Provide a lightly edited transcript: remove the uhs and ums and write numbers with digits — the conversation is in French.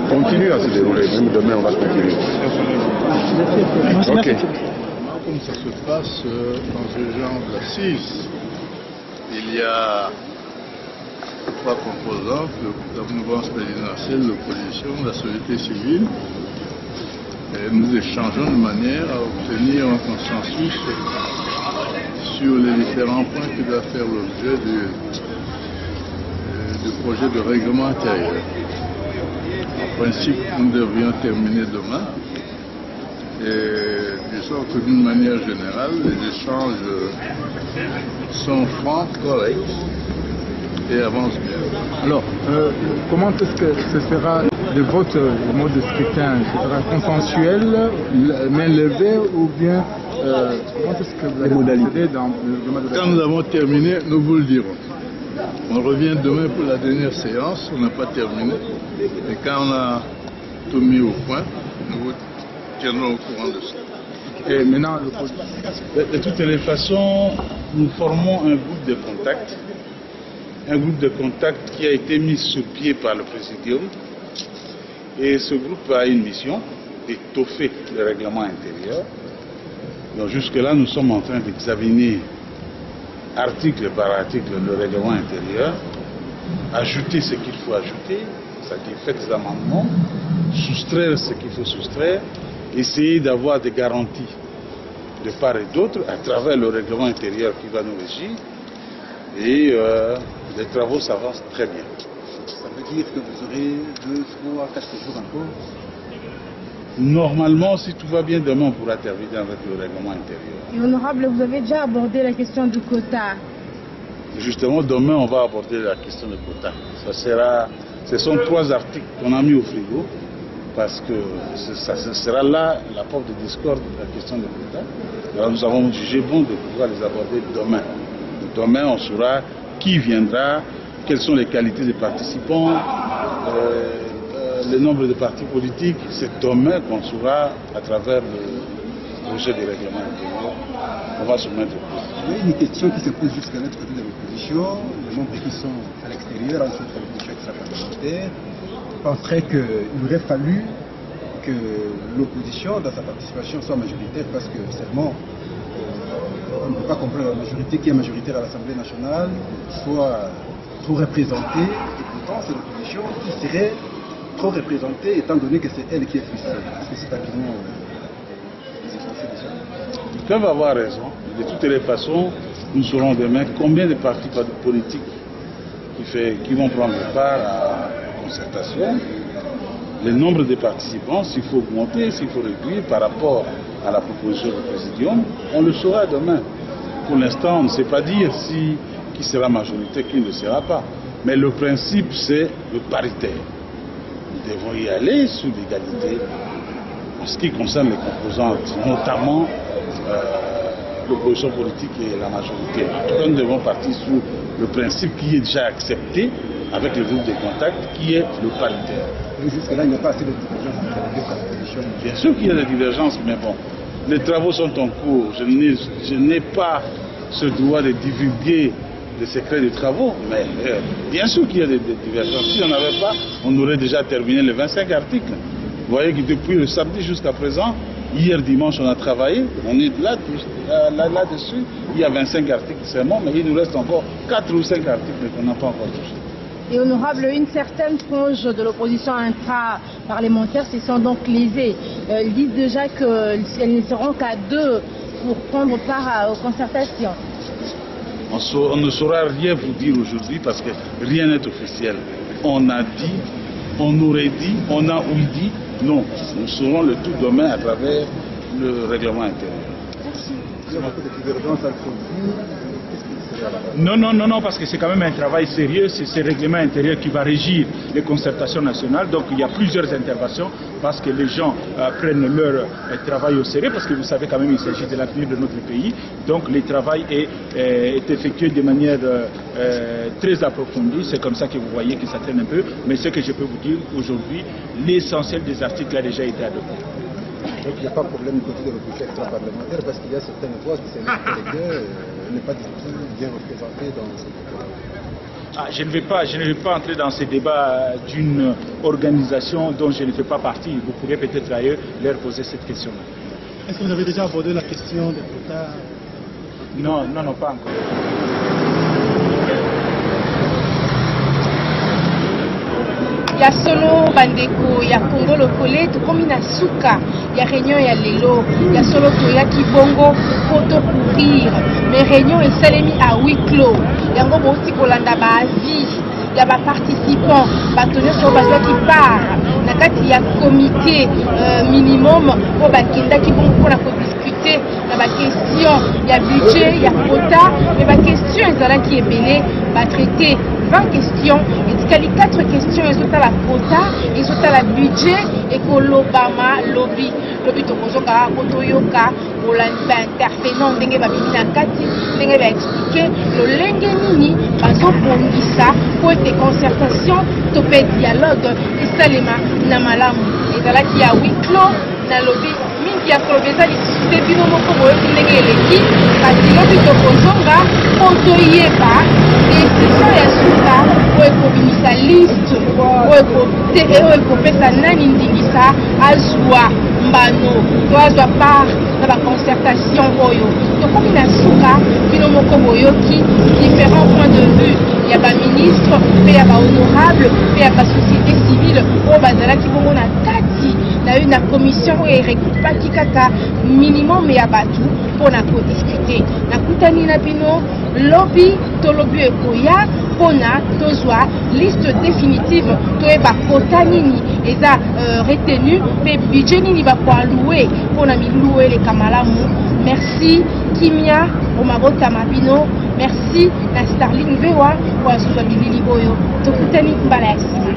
Continue à se dérouler, même demain on va continuer. Ok. Comme ça se passe dans ce genre d'assises, il y a trois composantes, la mouvance présidentielle, l'opposition, la société civile. Et nous échangeons de manière à obtenir un consensus sur les différents points qui doivent faire l'objet du projet de règlement intérieur. En principe, nous devrions terminer demain, et de sorte que d'une manière générale, les échanges sont francs, corrects et avancent bien. Alors, comment est-ce que ce sera le vote, le mode de scrutin? Ce sera consensuel, main levée, ou bien comment est-ce que vous allez procéder dans le mode de... Quand nous avons terminé, nous vous le dirons. On revient demain pour la dernière séance, on n'a pas terminé. Et quand on a tout mis au point, nous vous tiendrons au courant de ça. Et maintenant, de toutes les façons, nous formons un groupe de contact. Un groupe de contact qui a été mis sur pied par le Présidium. Et ce groupe a une mission d'étoffer le règlement intérieur. Donc jusque-là, nous sommes en train d'examiner article par article le règlement intérieur, ajouter ce qu'il faut ajouter, c'est-à-dire faire des amendements, soustraire ce qu'il faut soustraire, essayer d'avoir des garanties de part et d'autre à travers le règlement intérieur qui va nous régir, et les travaux s'avancent très bien. Ça veut dire que vous aurez 2, 3, 4 jours encore? Normalement, si tout va bien, demain on pourra terminer avec le règlement intérieur. Et honorable, vous avez déjà abordé la question du quota. Justement, demain on va aborder la question du quota. Ce sont 3 articles qu'on a mis au frigo, parce que ce sera là la porte de discorde de la question du quota. Alors nous avons jugé bon de pouvoir les aborder demain. Demain on saura qui viendra, quelles sont les qualités des participants, le nombre de partis politiques. C'est demain qu'on saura à travers le projet de règlement intérieur. On va se mettre au point. Il y a une question qui se pose jusqu'à l'autre côté de l'opposition. Les membres qui sont à l'extérieur, en toute l'opposition extra-parlementaire, penseraient qu'il aurait fallu que l'opposition, dans sa participation, soit majoritaire, parce que seulement on ne peut pas comprendre la majorité qui est majoritaire à l'Assemblée nationale soit trop représentée, et pourtant c'est l'opposition qui serait trop représentée, étant donné que c'est elle qui est frustrée. Est-ce que c'est argument Ils peuvent avoir raison. De toutes les façons, nous saurons demain combien de partis politiques qui vont prendre part à la concertation, le nombre de participants, s'il faut augmenter, s'il faut réduire par rapport à la proposition du Présidium, on le saura demain. Pour l'instant, on ne sait pas dire qui sera majoritaire, qui ne le sera pas. Mais le principe, c'est le paritaire. Nous devons y aller sous l'égalité en ce qui concerne les composantes, notamment l'opposition politique et la majorité. En tout cas, nous devons partir sur le principe qui est déjà accepté avec le groupe de contact, qui est le paritaire. Jusque-là, il n'y a pas assez de divergences entre les deux propositions. Bien sûr qu'il y a des divergences, mais bon, les travaux sont en cours. Je n'ai pas ce droit de divulguer les secrets des travaux, mais bien sûr qu'il y a des divergences. Si on n'avait pas, on aurait déjà terminé les 25 articles. Vous voyez que depuis le samedi jusqu'à présent, hier dimanche on a travaillé, on est là-dessus, il y a 25 articles seulement, mais il nous reste encore 4 ou 5 articles qu'on n'a pas encore touchés. Et honorable, une certaine frange de l'opposition intra-parlementaire se sont donc lésées. Ils disent déjà qu'elles ne seront qu'à 2 pour prendre part aux concertations. On ne saura rien vous dire aujourd'hui parce que rien n'est officiel. On a dit, on aurait dit, on a ouï dit. Non, nous saurons le tout demain à travers le règlement intérieur. Merci. Il y a beaucoup de divergences entre vous. Non, parce que c'est quand même un travail sérieux, c'est ce règlement intérieur qui va régir les concertations nationales, donc il y a plusieurs interventions parce que les gens prennent leur travail au sérieux, parce que vous savez quand même il s'agit de l'avenir de notre pays, donc le travail est effectué de manière très approfondie, c'est comme ça que vous voyez que ça traîne un peu, mais ce que je peux vous dire aujourd'hui, l'essentiel des articles a déjà été adopté. Donc il n'y a pas de problème du côté de l'opposition extra-parlementaire parce qu'il y a certaines voix qui sont n'est pas du tout bien représentée dans ce débat. Je ne vais pas entrer dans ces débats d'une organisation dont je ne fais pas partie. Vous pourrez peut-être ailleurs leur poser cette question-là. Est-ce que vous avez déjà abordé la question des quotas? Non, pas encore. Ya solo bandeko ya Congo lokole tokomi na suka ya réunion ya lelo ya solo toyaki bongo photo courir mais réunion esalemi à huis clos yango bouti kolanda baavis ya ba participants bato nyonso bazwaki part na kati ya comité minimum oyo bakendaki bongo mpona kodiscute na bakestion ya budget ya quota mais bakestion ezalaki ebele batraité 20 questions, et 4 questions, et sur la quota, et sur la budget, et pour l'Obama, lobby to kozoka, kotoyoka, pour l'intervenant, dengue babina kati, dengue va expliquer, le lenge nini, bazo bongisa, pour des concertations, topé dialogue, et salema, namalamu, et là qui a huis clos, na lobby, mingi ya kolobeza discuter bino moko boyo ndenge eleki, kasi lobi to kozonga, kotoyeba, décision ya suka oyo ekobimisa liste oyo ekopesa nani ndingisa azwa mbano to azwa part na baconcertation oyo tokomi na suka bino moko boyoki différents points de vue ya baministre mpe ya bahonorable mpe ya basociété civile oyo bazalaki bongo na kati na yo na commission oyo erekupaki kaka minimum ya bato mpona kodiscute nakutani na bino lobi tolobi ekoya mpona tozwa liste définitive toyeba kota nini eza retenu mpe budget nini bakoalue mpona milu eleka malamu. Merci Kimia omabotama bino, merci na Starling Vewa kwa suzwa bilili oyo tokutani mbala ya nsima.